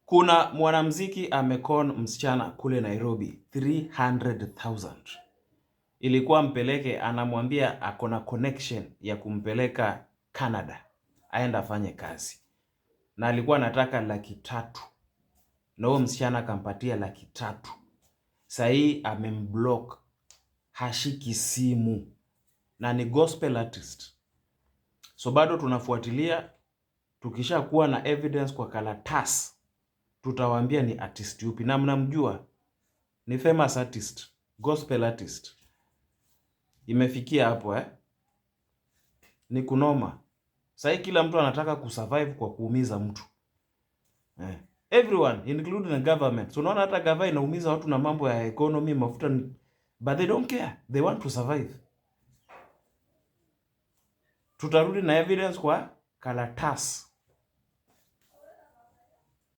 Kuna mwanamuziki amekon msichana kule Nairobi 300,000. Ilikuwa mpeleke, anamwambia ako na connection ya kumpeleka Canada aenda afanye kazi, na alikuwa anataka 300,000 na huyo msichana akampatia 300,000. Sasa hii amemblock, hashiki simu na ni gospel artist. So bado tunafuatilia, tukishakuwa na evidence kwa karatasi tutawaambia ni artist yupi, na mnamjua ni famous artist, gospel artist. Imefikia hapo ni kunoma. Sasa kila mtu anataka kusurvive kwa kuumiza mtu. Everyone including the government. So unaona hata government inaumiza watu na mambo ya economy, mafuta, but they don't care. They want to survive. Tutarudi na evidence kwa karatasi.